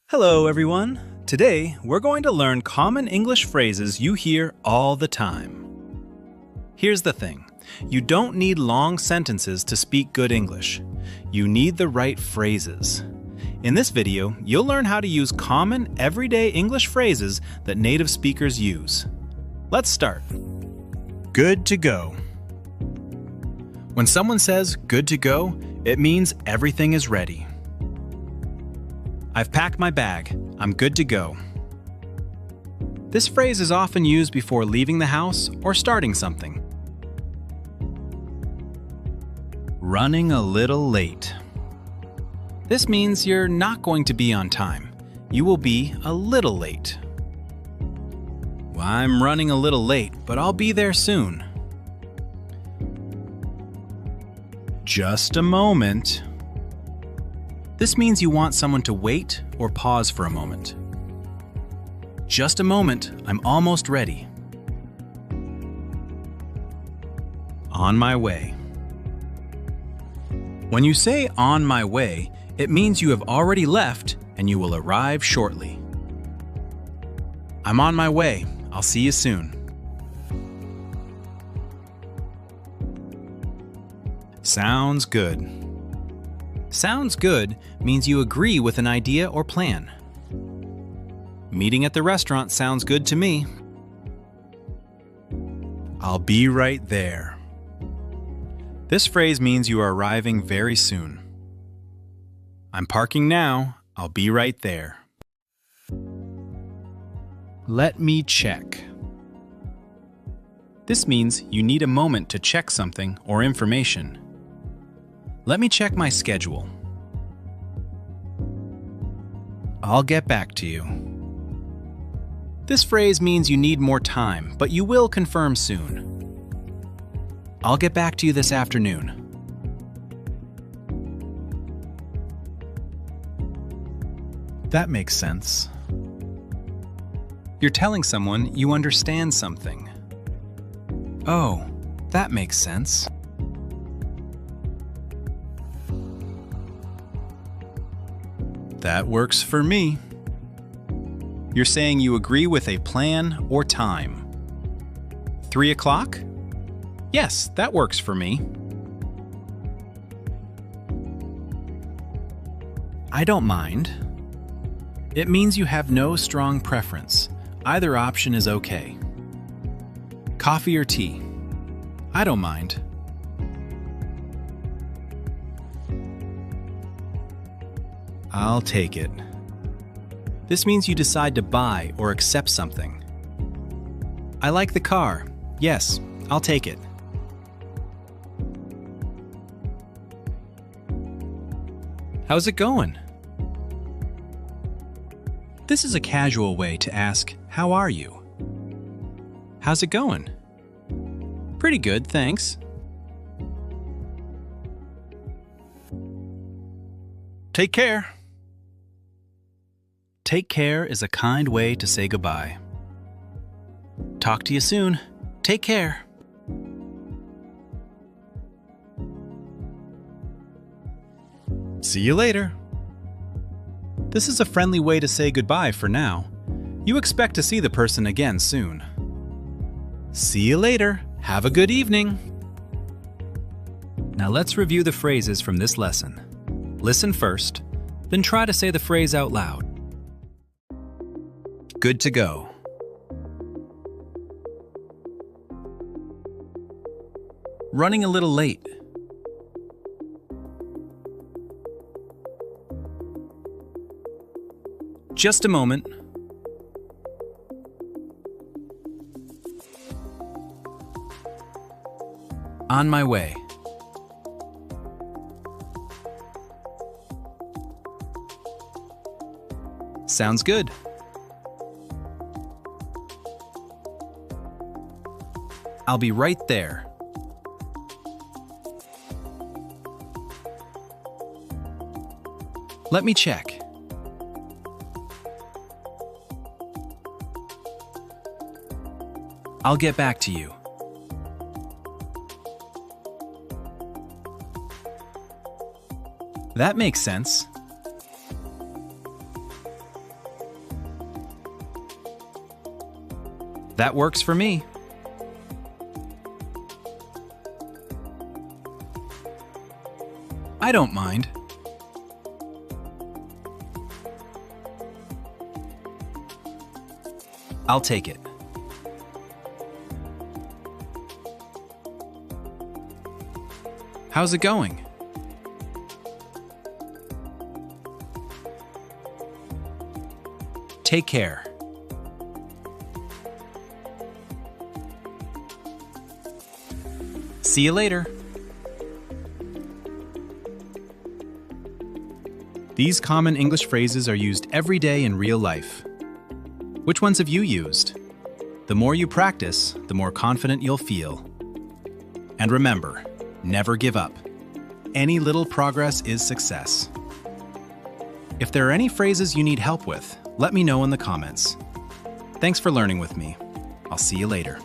Hello, everyone. Today, we're going to learn common English phrases you hear all the time. Here's the thing. You don't need long sentences to speak good English. You need the right phrases. In this video, you'll learn how to use common, everyday English phrases that native speakers use. Let's start. Good to go. When someone says good to go, it means everything is ready. I've packed my bag. I'm good to go. This phrase is often used before leaving the house or starting something. Running a little late. This means you're not going to be on time. You will be a little late. Well, I'm running a little late, but I'll be there soon. Just a moment. This means you want someone to wait or pause for a moment. Just a moment, I'm almost ready. On my way. When you say on my way, it means you have already left and you will arrive shortly. I'm on my way. I'll see you soon. Sounds good. Sounds good means you agree with an idea or plan. Meeting at the restaurant sounds good to me. I'll be right there. This phrase means you are arriving very soon. I'm parking now. I'll be right there. Let me check. This means you need a moment to check something or information. Let me check my schedule. I'll get back to you. This phrase means you need more time, but you will confirm soon. I'll get back to you this afternoon. That makes sense. You're telling someone you understand something. Oh, that makes sense. That works for me. You're saying you agree with a plan or time. 3 o'clock? Yes, that works for me. I don't mind. It means you have no strong preference. Either option is okay. Coffee or tea? I don't mind. I'll take it. This means you decide to buy or accept something. I like the car. Yes, I'll take it. How's it going? This is a casual way to ask, how are you? How's it going? Pretty good, thanks. Take care. Take care is a kind way to say goodbye. Talk to you soon. Take care. See you later. This is a friendly way to say goodbye for now. You expect to see the person again soon. See you later. Have a good evening. Now let's review the phrases from this lesson. Listen first, then try to say the phrase out loud. Good to go. Running a little late. Just a moment. On my way. Sounds good. I'll be right there. Let me check. I'll get back to you. That makes sense. That works for me. I don't mind. I'll take it. How's it going? Take care. See you later. These common English phrases are used every day in real life. Which ones have you used? The more you practice, the more confident you'll feel. And remember, never give up. Any little progress is success. If there are any phrases you need help with, let me know in the comments. Thanks for learning with me. I'll see you later.